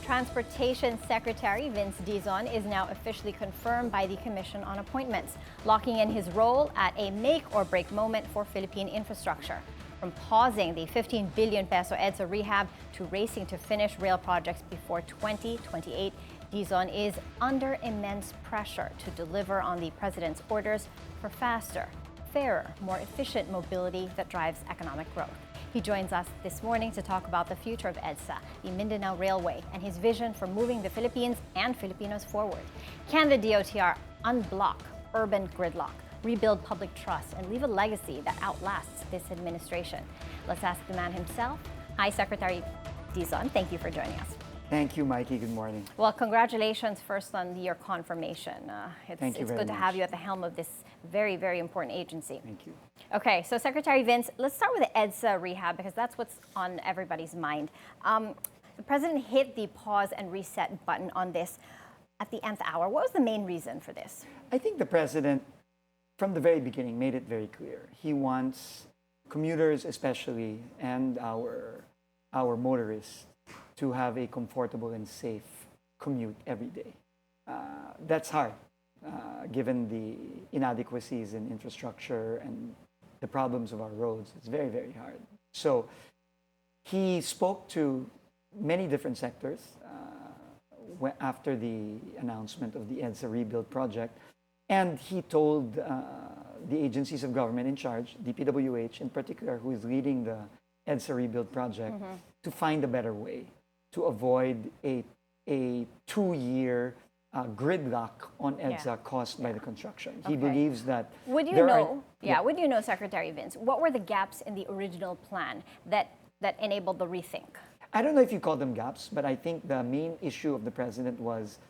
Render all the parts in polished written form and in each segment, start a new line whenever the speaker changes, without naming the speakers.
Transportation Secretary Vince Dizon is now officially confirmed by the Commission on Appointments, locking in his role at a make-or-break moment for Philippine infrastructure. From pausing the 15 billion peso EDSA rehab to racing to finish rail projects before 2028, Dizon is under immense pressure to deliver on the President's orders for faster, fairer, more efficient mobility that drives economic growth. He joins us this morning to talk about the future of EDSA, the Mindanao Railway, and his vision for moving the Philippines and Filipinos forward. Can the DOTr unblock urban gridlock, rebuild public trust, and leave a legacy that outlasts this administration? Let's ask the man himself. Hi, Secretary Dizon. Thank you for joining us.
Thank you, Mikey. Good morning.
Well, congratulations first on your confirmation.
Thank you
it's
very
good to
much.
have you at the helm of this very, very important agency.
Thank you.
Okay, so Secretary Vince, let's start with the EDSA rehab because that's what's on everybody's mind. The President hit the pause and reset button on this at the nth hour. What was the main reason for this?
I think the President, from the very beginning, made it very clear. He wants commuters especially and our motorists to have a comfortable and safe commute every day. That's hard, given the inadequacies in infrastructure and the problems of our roads. It's very, very hard. So he spoke to many different sectors after the announcement of the EDSA Rebuild project, and he told the agencies of government in charge, DPWH in particular, who is leading the EDSA Rebuild project, to find a better way to avoid a 2-year gridlock on EDSA caused by the construction. He believes that
would you know, Secretary Vince, what were the gaps in the original plan that enabled the rethink?
I don't know if you call them gaps, but I think the main issue of the President was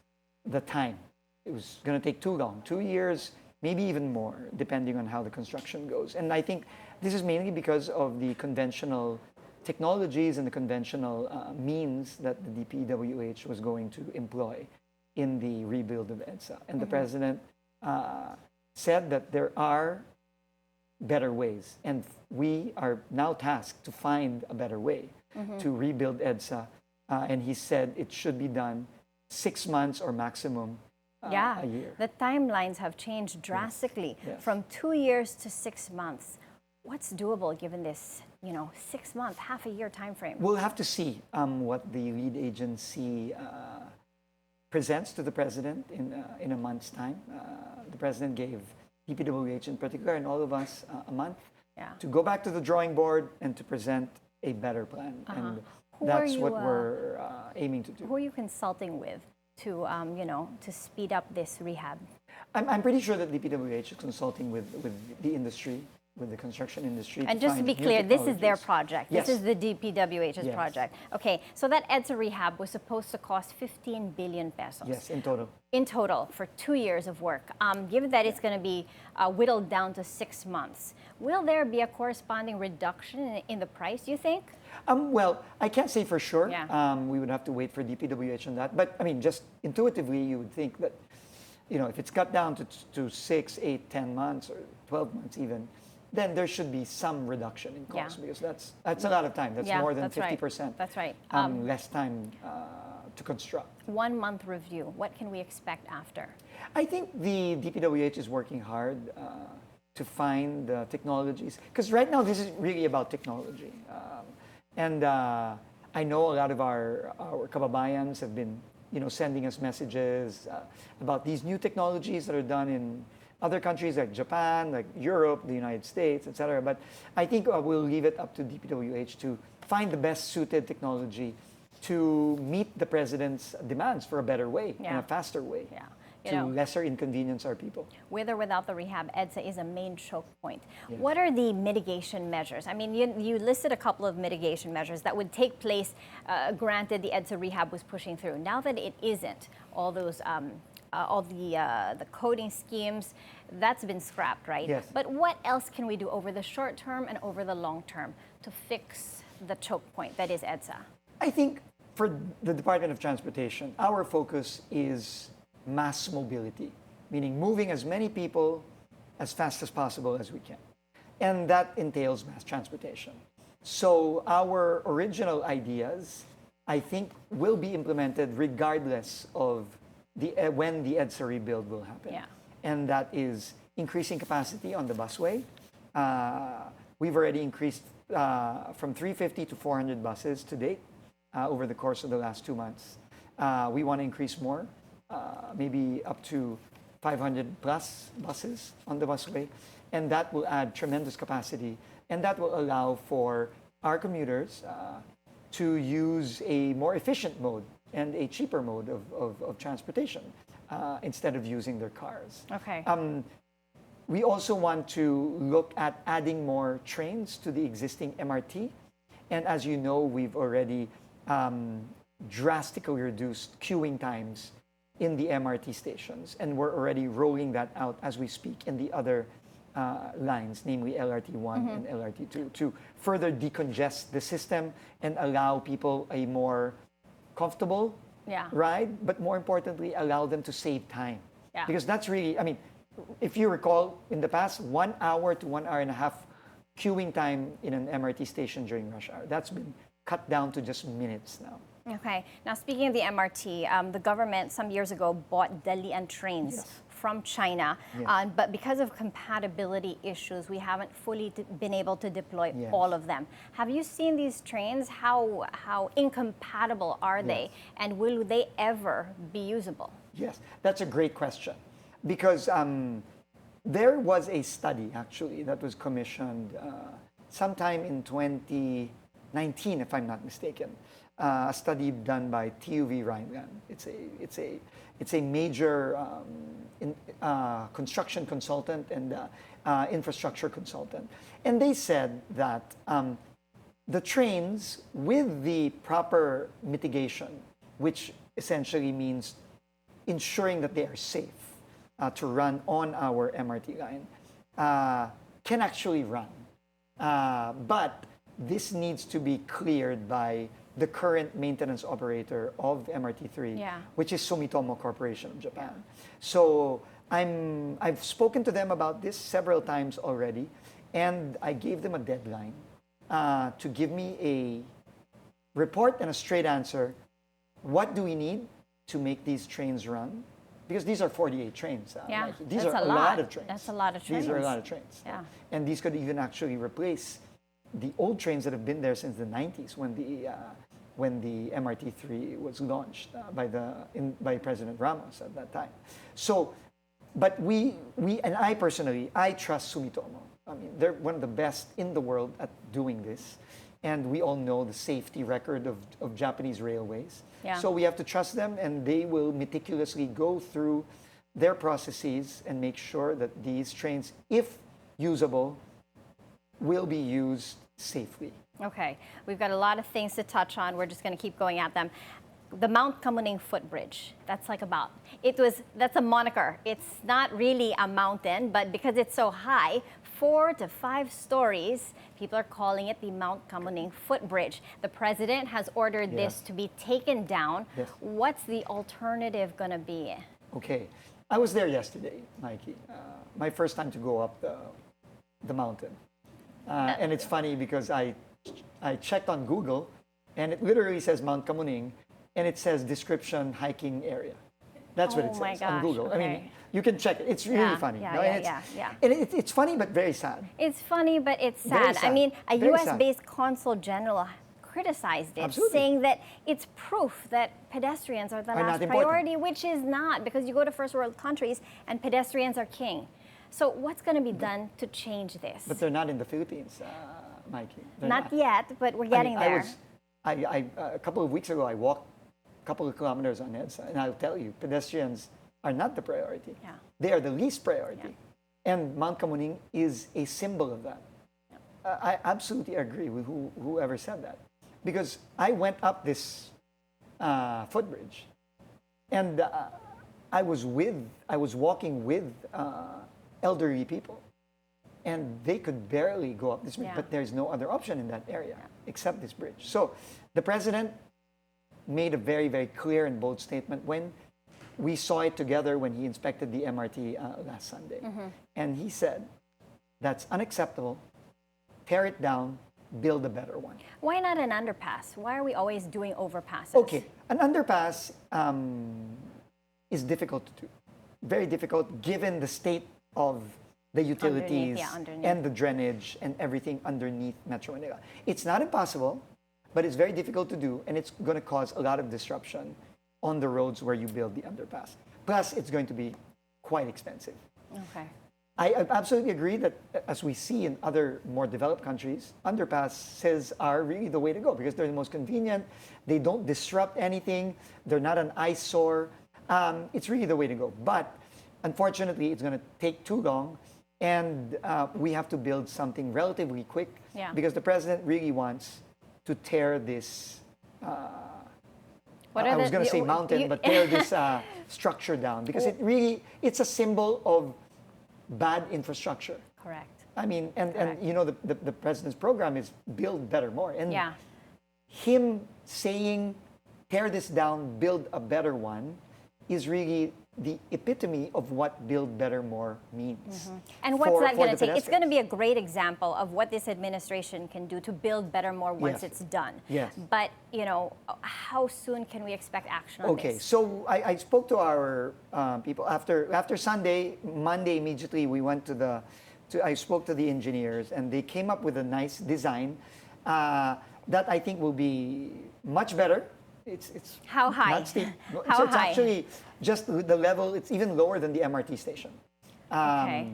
the time. It was going to take too long, 2 years, maybe even more, depending on how the construction goes. And I think this is mainly because of the conventional technologies and the conventional means that the DPWH was going to employ in the rebuild of EDSA. And the President said that there are better ways, and we are now tasked to find a better way to rebuild EDSA. And he said it should be done 6 months or maximum a year.
The timelines have changed drastically from 2 years to 6 months. What's doable given this, 6 month, half a year time frame?
We'll have to see what the lead agency presents to the President in a month's time. The President gave DPWH in particular and all of us a month to go back to the drawing board and to present a better plan. And that's what we're aiming to do.
Who are you consulting with to speed up this rehab?
I'm pretty sure that DPWH is consulting with the industry, with the construction industry.
And just to be clear, this is their project.
Yes.
This is the DPWH's project. Okay, so that EDSA rehab was supposed to cost 15 billion pesos.
Yes, in total.
In total, for 2 years of work. Given that it's going to be whittled down to 6 months, will there be a corresponding reduction in the price, do you think?
Well, I can't say for sure. We would have to wait for DPWH on that. But, I mean, just intuitively, you would think that, if it's cut down to 6, 8, 10 months or 12 months even, then there should be some reduction in cost because that's a lot of time. That's more than 50%.
That's right.
Less time to construct.
1 month review. What can we expect after?
I think the DPWH is working hard to find the technologies, because right now this is really about technology. And I know a lot of our kababayans have been sending us messages about these new technologies that are done in other countries like Japan, like Europe, the United States, etc. But I think we'll leave it up to DPWH to find the best suited technology to meet the President's demands for a better way and a faster way to lesser inconvenience our people.
With or without the rehab, EDSA is a main choke point. Yes. What are the mitigation measures? I mean, you listed a couple of mitigation measures that would take place, granted the EDSA rehab was pushing through. Now that it isn't, all those all the coding schemes, that's been scrapped, right?
Yes.
But what else can we do over the short term and over the long term to fix the choke point that is EDSA?
I think for the Department of Transportation, our focus is mass mobility, meaning moving as many people as fast as possible as we can. And that entails mass transportation. So our original ideas I think will be implemented regardless of when the EDSA Rebuild will happen.
Yeah.
And that is increasing capacity on the busway. We've already increased from 350 to 400 buses to date over the course of the last 2 months. We want to increase more, maybe up to 500 plus buses on the busway, and that will add tremendous capacity, and that will allow for our commuters to use a more efficient mode and a cheaper mode of transportation instead of using their cars.
Okay.
We also want to look at adding more trains to the existing MRT. And as you know, we've already drastically reduced queuing times in the MRT stations. And we're already rolling that out as we speak in the other lines, namely LRT1 and LRT2, to further decongest the system and allow people a more comfortable ride, but more importantly, allow them to save time.
Yeah.
Because that's really, I mean, if you recall, in the past, 1 hour to 1 hour and a half queuing time in an MRT station during rush hour, that's been cut down to just minutes now.
Okay. Now, speaking of the MRT, the government some years ago bought Dalian trains from China, but because of compatibility issues, we haven't fully been able to deploy all of them. Have you seen these trains? How incompatible are they, and will they ever be usable? Yes,
that's a great question, because there was a study actually that was commissioned sometime in 2019, if I'm not mistaken. A study done by TUV Rhineland. It's a major construction consultant and infrastructure consultant, and they said that the trains with the proper mitigation, which essentially means ensuring that they are safe to run on our MRT line, can actually run, but this needs to be cleared by the current maintenance operator of MRT3, which is Sumitomo Corporation of Japan. So I've spoken to them about this several times already, and I gave them a deadline to give me a report and a straight answer. What do we need to make these trains run? Because these are 48 trains. These are a lot of trains.
That's a lot of trains.
These are a lot of trains.
Yeah.
And these could even actually replace the old trains that have been there since the 90s when the MRT3 was launched by President Ramos at that time. So, but we and I personally, I trust Sumitomo. I mean, they're one of the best in the world at doing this. And we all know the safety record of Japanese railways.
Yeah.
So we have to trust them, and they will meticulously go through their processes and make sure that these trains, if usable, will be used safely.
Okay, we've got a lot of things to touch on. We're just going to keep going at them. The Mount Kamuning footbridge, that's a moniker. It's not really a mountain, but because it's so high, 4 to 5 stories, people are calling it the Mount Kamuning footbridge. The president has ordered this to be taken down.
Yes.
What's the alternative going to be?
Okay, I was there yesterday, Mikey. My first time to go up the mountain. And it's funny because I checked on Google, and it literally says Mount Kamuning, and it says description hiking area. That's what it says on Google.
Okay.
I mean, you can check it. It's really funny. And it's funny but very sad.
It's funny but it's sad. I mean, a U.S.-based consul general criticized it, saying that it's proof that pedestrians are the last priority, which is not, because you go to first world countries and pedestrians are king. So what's going to be done to change this?
But they're not in the Philippines, Mikey.
Not yet, but we're getting there.
A couple of weeks ago, I walked a couple of kilometers on EDSA, and I'll tell you, pedestrians are not the priority.
Yeah.
They are the least priority. And Mount Kamuning is a symbol of that. I absolutely agree with whoever said that. Because I went up this footbridge, and I was walking with elderly people, and they could barely go up this bridge, but there's no other option in that area except this bridge. So the president made a very, very clear and bold statement when we saw it together when he inspected the MRT last Sunday. And he said, that's unacceptable, tear it down, build a better one.
Why not an underpass? Why are we always doing overpasses?
Okay, an underpass is difficult to do. Very difficult given the state of the utilities
Underneath.
and the drainage and everything underneath Metro Manila. It's not impossible, but it's very difficult to do, and it's going to cause a lot of disruption on the roads where you build the underpass. Plus, it's going to be quite expensive.
Okay.
I absolutely agree that, as we see in other more developed countries, underpasses are really the way to go because they're the most convenient. They don't disrupt anything. They're not an eyesore. It's really the way to go. But unfortunately, it's going to take too long, and we have to build something relatively quick because the president really wants to tear this. I was going to say mountain, but tear this structure down because it's a symbol of bad infrastructure.
Correct.
I mean, and you know, the president's program is build better more. And him saying tear this down, build a better one is really the epitome of what build better more means.
And what's that going to take? It's going to be a great example of what this administration can do to build better more once it's done.
Yes.
But, you know, how soon can we expect action on this?
Okay, so I spoke to our people after Sunday. Monday immediately we went I spoke to the engineers, and they came up with a nice design that I think will be much better. It's
how high?
Not steep.
How
it's
high?
Actually just the level. It's even lower than the MRT station.
Okay.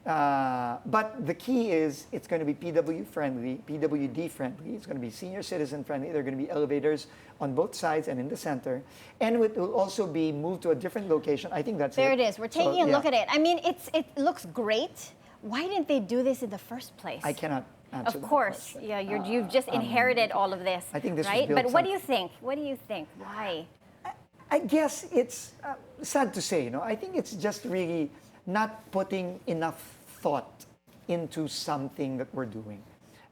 But the key is it's going to be PWD friendly. It's going to be senior citizen friendly. There are going to be elevators on both sides and in the center, and it will also be moved to a different location. I think that's
there it is. We're taking a look at it. I mean, it looks great. Why didn't they do this in the first place?
I cannot.
Of course, you've just inherited all of this,
I think this
right?
was built
But what do you think? What do you think? Why?
I guess it's sad to say, you know. I think it's just really not putting enough thought into something that we're doing.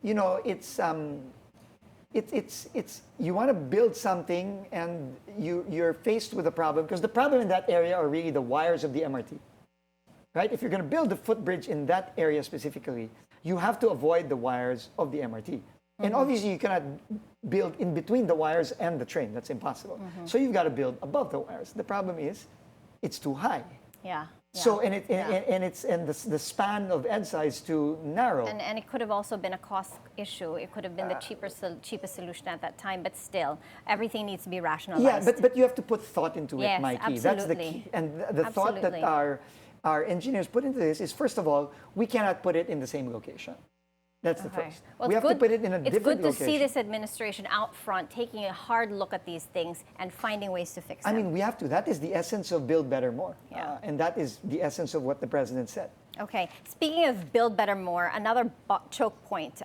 You know, it's you want to build something and you're faced with a problem because the problem in that area are really the wires of the MRT, right? If you're going to build the footbridge in that area specifically, you have to avoid the wires of the MRT. And obviously you cannot build in between the wires and the train. That's impossible. So you've got to build above the wires. The problem is it's too high.
Yeah.
So and the span of EDSA is too narrow.
And it could have also been a cost issue. It could have been the cheapest solution at that time. But still, everything needs to be rationalized.
Yeah, but you have to put thought into it, Mikey.
Absolutely.
That's the key. And the thought that our engineers put into this is, first of all, we cannot put it in the same location. That's the first.
Well,
we have to put it in a different location.
It's good to see this administration out front, taking a hard look at these things and finding ways to fix them.
I mean, we have to. That is the essence of Build Better More. And that is the essence of what the president said.
Okay. Speaking of Build Better More, another choke point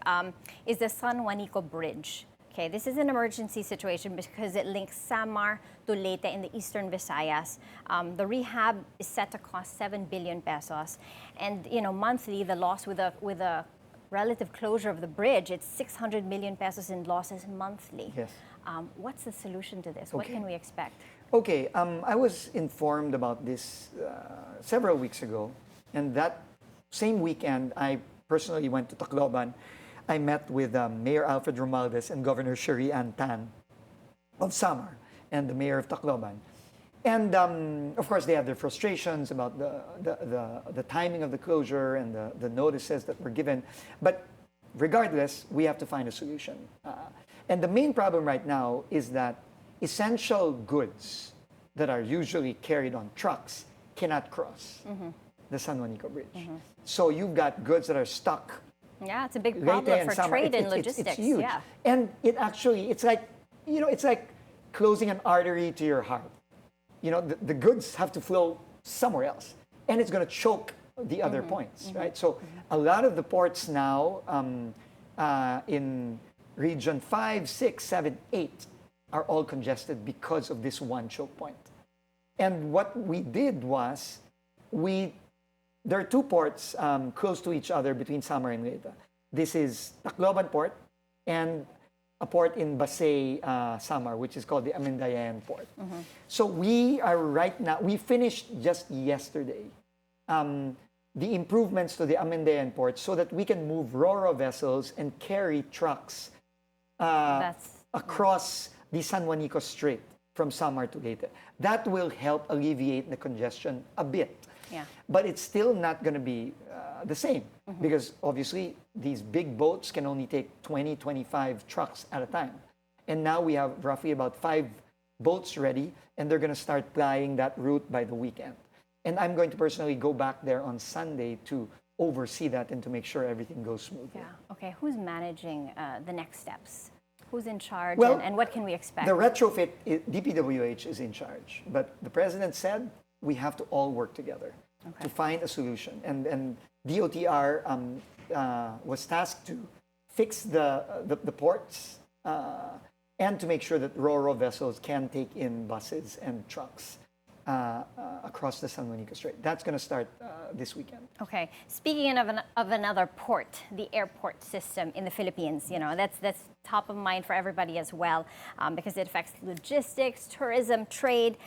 is the San Juanico Bridge. Okay, this is an emergency situation because it links Samar to Leyte in the eastern Visayas. The rehab is set to cost 7 billion pesos. And, you know, monthly, the loss with a relative closure of the bridge, it's 600 million pesos in losses monthly.
Yes.
What's the solution to this? What can we expect?
Okay, I was informed about this several weeks ago, and that same weekend, I personally went to Tacloban. I met with Mayor Alfred Romualdez and Governor Sherry Ann Tan of Samar and the Mayor of Tacloban. And of course, they had their frustrations about the timing of the closure and the notices that were given. But regardless, we have to find a solution. And the main problem right now is that essential goods that are usually carried on trucks cannot cross the San Juanico Bridge. So you've got goods that are stuck.
Yeah, it's a big problem for trade and logistics.
It's huge.
Yeah.
And it actually, it's like, you know, it's like closing an artery to your heart. You know, the goods have to flow somewhere else, and it's going to choke the other points, right? So a lot of the ports now in region 5, 6, 7, 8 are all congested because of this one choke point. And what we did was, there are two ports close to each other between Samar and Leyte. This is Tacloban Port and a port in Basay, Samar, which is called the Amendayan Port. So we are right now, we finished just yesterday the improvements to the Amendayan port so that we can move ro-ro vessels and carry trucks across the San Juanico Strait from Samar to Leyte. That will help alleviate the congestion a bit.
Yeah.
But it's still not going to be the same because obviously these big boats can only take 20, 25 trucks at a time. And now we have roughly about 5 boats ready, and they're going to start plying that route by the weekend. And I'm going to personally go back there on Sunday to oversee that and to make sure everything goes smoothly.
Yeah. Okay. Who's managing the next steps? Who's in charge,
Well,
and what can we expect?
The retrofit, DPWH is in charge. But the president said we have to all work together to find a solution. And DOTr was tasked to fix the ports and to make sure that ro-ro vessels can take in buses and trucks across the San Juanico Strait. That's going to start this weekend.
Okay. Speaking of another port, the airport system in the Philippines, that's top of mind for everybody as well, because it affects logistics, tourism, trade.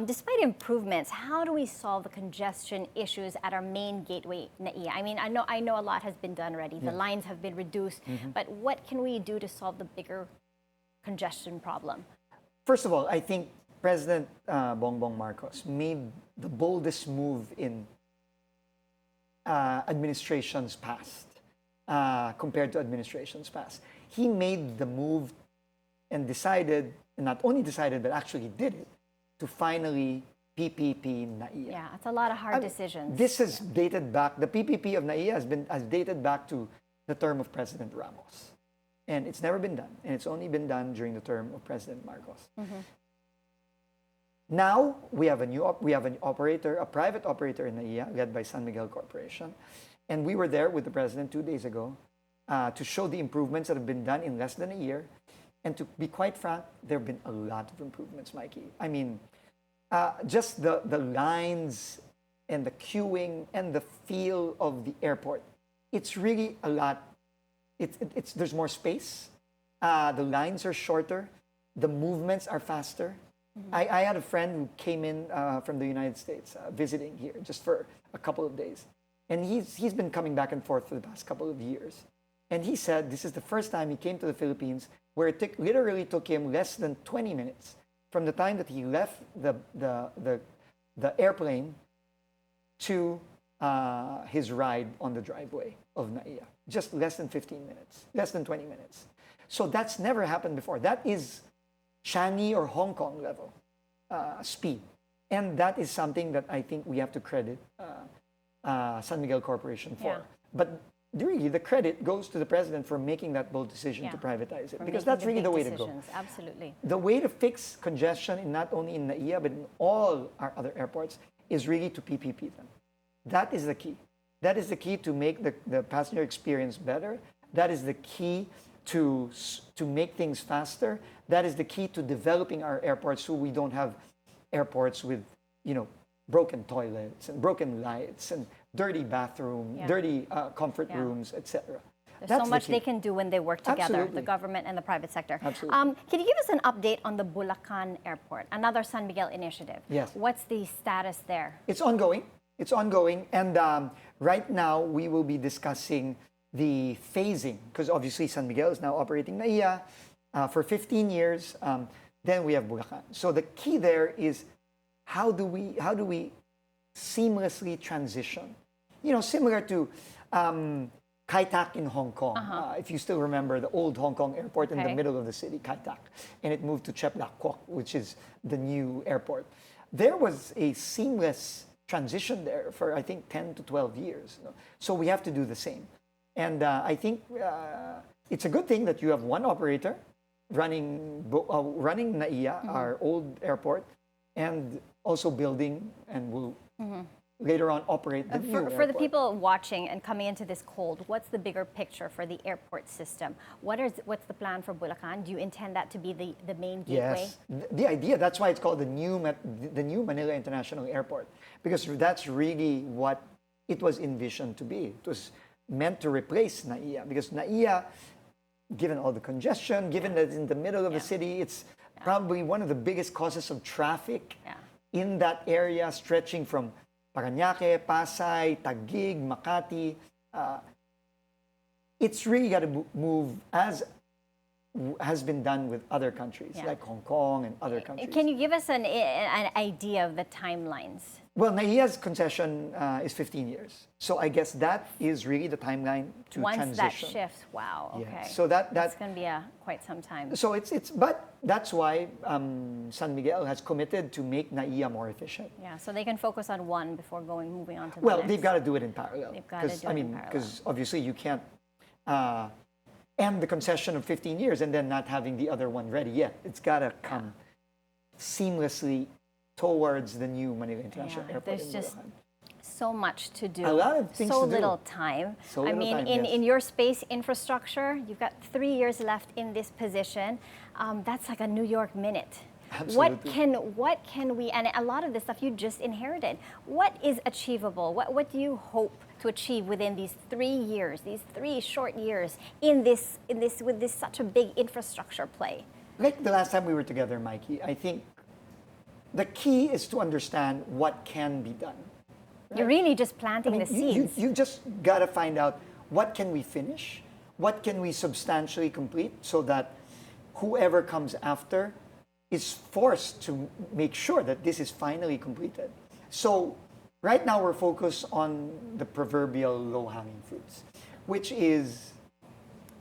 Despite improvements, how do we solve the congestion issues at our main gateway, NAIA? I mean, I know a lot has been done already. The lines have been reduced, but what can we do to solve the bigger congestion problem?
First of all, I think President Bongbong Marcos made the boldest move in administrations past compared to administrations past. He made the move and decided, and not only decided, but actually did it, to finally PPP NAIA.
Yeah, it's a lot of hard decisions.
This has dated back, the PPP of NAIA has dated back to the term of President Ramos. And it's never been done. And it's only been done during the term of President Marcos. Now we have an operator, a private operator in NAIA, led by San Miguel Corporation, and we were there with the president 2 days ago to show the improvements that have been done in less than a year. And to be quite frank, there have been a lot of improvements, Mikey. I mean, just the lines and the queuing and the feel of the airport. It's really a lot. There's more space. The lines are shorter. The movements are faster. I had a friend who came in from the United States visiting here just for a couple of days. And he's been coming back and forth for the past couple of years. And he said this is the first time he came to the Philippines where it literally took him less than 20 minutes from the time that he left the airplane to his ride on the driveway of NAIA. Just less than 15 minutes, less than 20 minutes. So that's never happened before. That is Changi or Hong Kong level speed. And that is something that I think we have to credit San Miguel Corporation for.
Yeah.
But really, the credit goes to the president for making that bold decision to privatize it. Because that's really the way to go.
Absolutely.
The way to fix congestion, not only in NAIA, but in all our other airports, is really to PPP them. That is the key. That is the key to make the passenger experience better. That is the key to make things faster. That is the key to developing our airports so we don't have airports with, broken toilets and broken lights and dirty bathroom, dirty comfort rooms, etc.
There's so much they can do when they work together, the government and the private sector.
Absolutely.
Can you give us an update on the Bulakan Airport, another San Miguel initiative?
Yes.
What's the status there?
It's ongoing. It's ongoing. And right now, we will be discussing the phasing, because obviously San Miguel is now operating NAIA for 15 years. Then we have Bulacan. So the key there is how do we seamlessly transition? Similar to Kai Tak in Hong Kong. If you still remember the old Hong Kong airport in the middle of the city, Kai Tak, and it moved to Chep Lak Kwok, which is the new airport. There was a seamless transition there for, I think, 10 to 12 years. So we have to do the same. And I think it's a good thing that you have one operator running NAIA, our old airport, and also building and will later on operate the new airport.
For the people watching and coming into this cold, what's the bigger picture for the airport system? What's the plan for Bulacan? Do you intend that to be the main gateway?
Yes, the idea, that's why it's called the new Manila International Airport, because that's really what it was envisioned to be. It was meant to replace NAIA, because NAIA, given all the congestion, given that it's in the middle of the city, it's probably one of the biggest causes of traffic in that area, stretching from Parañaque, Pasay, Taguig, Makati. It's really got to move as has been done with other countries, like Hong Kong and other countries.
Can you give us an idea of the timelines?
Well, NAIA's concession is 15 years. So I guess that is really the timeline to
Once
transition.
that shifts, wow, okay.
Yeah. So that's
going to be quite some time.
So but that's why San Miguel has committed to make NAIA more efficient.
Yeah, so they can focus on one before moving on to the
Well,
next.
they've got to do it in parallel.
They've got to do it in parallel.
Because obviously you can't end the concession of 15 years and then not having the other one ready yet. It's got to come seamlessly towards the new Manila International Airport.
There's just so much to do.
A lot of things
so
to do.
little time.
So little time,
in your space infrastructure, you've got 3 years left in this position. That's like a New York minute.
Absolutely.
What can we, and a lot of this stuff you just inherited, what is achievable? What do you hope to achieve within these 3 years, these 3 short years with this such a big infrastructure play?
Like the last time we were together, Mikey, I think the key is to understand what can be done. Right?
You're really just planting the seeds.
You just got to find out what can we finish, what can we substantially complete so that whoever comes after is forced to make sure that this is finally completed. So right now we're focused on the proverbial low-hanging fruits, which is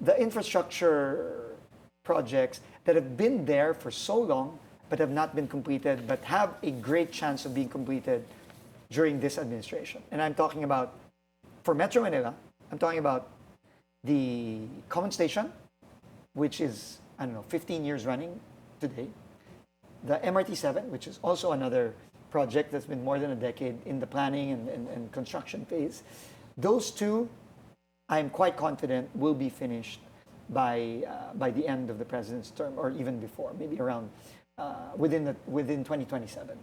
the infrastructure projects that have been there for so long but have not been completed, but have a great chance of being completed during this administration. And I'm talking about, for Metro Manila, I'm talking about the Common Station, which is, 15 years running today. The MRT-7, which is also another project that's been more than a decade in the planning and construction phase. Those two, I'm quite confident, will be finished by the end of the president's term, or even before, maybe around within 2027.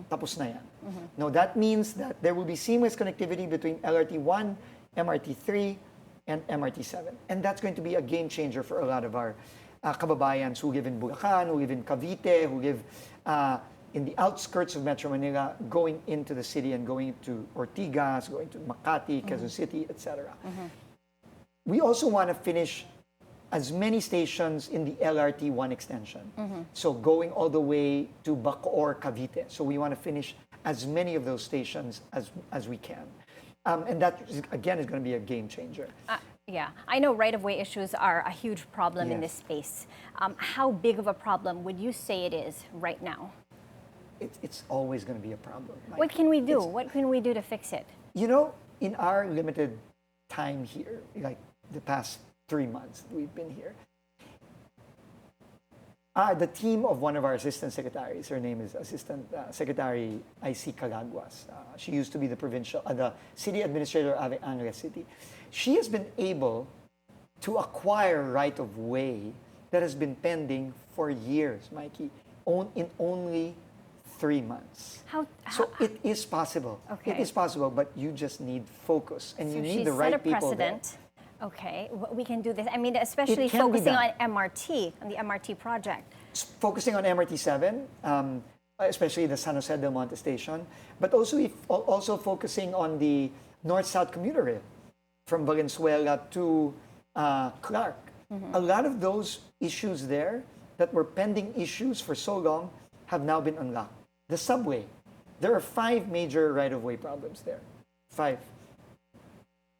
Tapos na yan. Now that means that there will be seamless connectivity between LRT1, MRT3, and MRT7. And that's going to be a game changer for a lot of our kababayans who live in Bulakan, who live in Cavite, who live in the outskirts of Metro Manila, going into the city and going to Ortigas, going to Makati, Quezon City, etc. We also want to finish as many stations in the LRT1 extension. So going all the way to Bacoor, Cavite. So we want to finish as many of those stations as we can. And that, again, is going to be a game changer.
Yeah, I know right-of-way issues are a huge problem in this space. How big of a problem would you say it is right now?
It's always going to be a problem.
What can we do? What can we do to fix it?
In our limited time here, like the past 3 months we've been here, the team of one of our assistant secretaries, her name is Assistant Secretary I.C. Calaguas. She used to be the city administrator of Angeles City. She has been able to acquire right-of-way that has been pending for years, Mikey, in only 3 months. So it is possible.
Okay.
It is possible, but you just need focus, and
so
you need the right people there.
Okay, we can do this. I mean, especially focusing on MRT, on the MRT project.
Focusing on MRT-7, especially the San Jose del Monte station, but also focusing on the north-south commuter rail from Valenzuela to Clark. A lot of those issues there that were pending issues for so long have now been unlocked. The subway, there are 5 major right-of-way problems there. 5.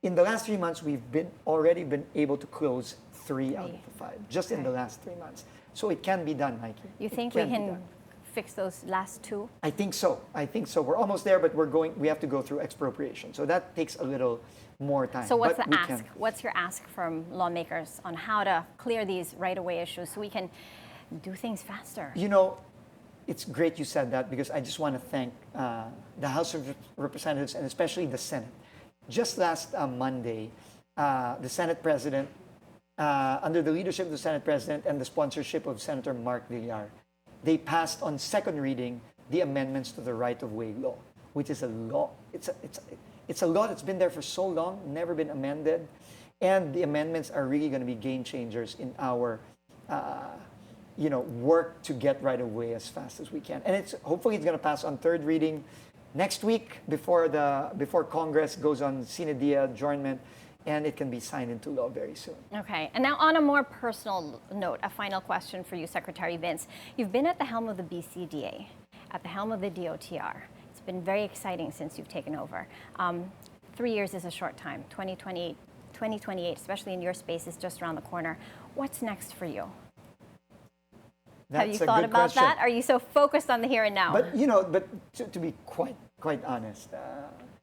In the last 3 months, we've already been able to close 3 out of the 5, just in the last 3 months. So it can be done, Mikey.
You think we can fix those last 2?
I think so. We're almost there, but we have to go through expropriation. So that takes a little more time.
So what's the ask? What's your ask from lawmakers on how to clear these right-of-way issues so we can do things faster?
It's great you said that, because I just want to thank the House of Representatives and especially the Senate. Just last Monday, the Senate President, under the leadership of the Senate President and the sponsorship of Senator Mark Villar, they passed on second reading the amendments to the right-of-way law, which is a law. It's a law that's been there for so long, never been amended, and the amendments are really going to be game changers in our work to get right-of-way as fast as we can. And hopefully it's going to pass on third reading next week before Congress goes on sine die adjournment, and it can be signed into law very soon.
Okay, and now on a more personal note, a final question for you, Secretary Vince. You've been at the helm of the BCDA, at the helm of the DOTr. It's been very exciting since you've taken over. 3 years is a short time. 2028, especially in your space, is just around the corner. What's next for you?
That's
Have you thought about
question.
that? Are you so focused on the here and now?
But to be quite honest,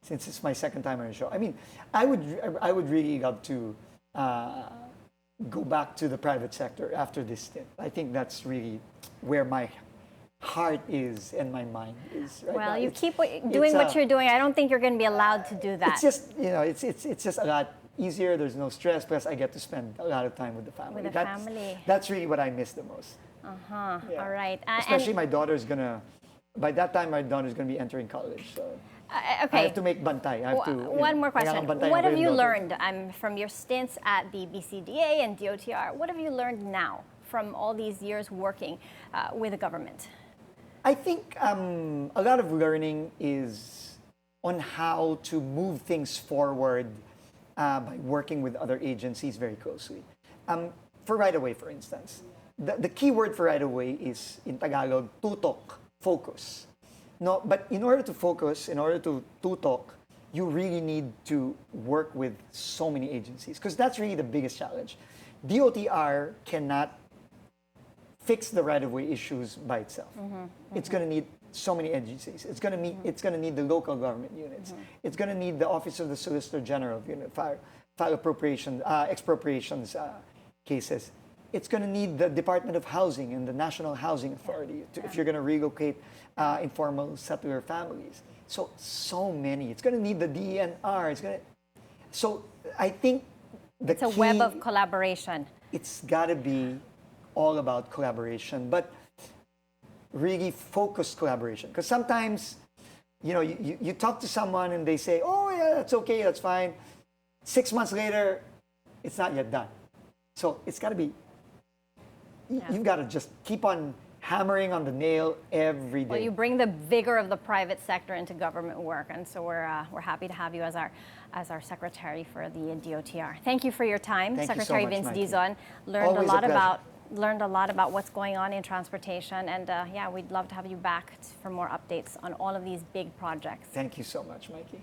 since it's my second time on the show, I mean, I would really love to go back to the private sector after this stint. I think that's really where my heart is and my mind is right now.
You keep doing what you're doing. I don't think you're going to be allowed to do that.
It's just, it's just a lot easier. There's no stress. Plus, I get to spend a lot of time with the family. That's really what I miss the most.
Yeah. All right.
Especially my daughter's gonna. By that time, my daughter's gonna be entering college. So
okay.
I have to make bantay.
One more question. What have you learned from your stints at the BCDA and DOTr? What have you learned now from all these years working with the government?
I think a lot of learning is on how to move things forward by working with other agencies very closely. For right-of-way, for instance, the key word for right-of-way is, in Tagalog, tutok, focus. No, but in order to focus, in order to tutok, you really need to work with so many agencies, because that's really the biggest challenge. DOTr cannot fix the right-of-way issues by itself. It's going to need so many agencies. It's going to need the local government units. It's going to need the Office of the Solicitor General, file expropriations cases. It's going to need the Department of Housing and the National Housing Authority if you're going to relocate informal settler families. So many. It's going to need the DENR. So I think
it's a web of collaboration.
It's got to be all about collaboration, but really focused collaboration. Because sometimes, you talk to someone and they say, "Oh yeah, that's okay, that's fine." 6 months later, it's not yet done. So it's got to be. You've got to just keep on hammering on the nail every day.
Well, you bring the vigor of the private sector into government work, and so we're happy to have you as our secretary for the DOTr. Thank you for your time,
Thank
Secretary
you so much,
Vince
Mikey.
Dizon. Learned
Always
a lot about what's going on in transportation, and we'd love to have you back for more updates on all of these big projects.
Thank you so much, Mikey.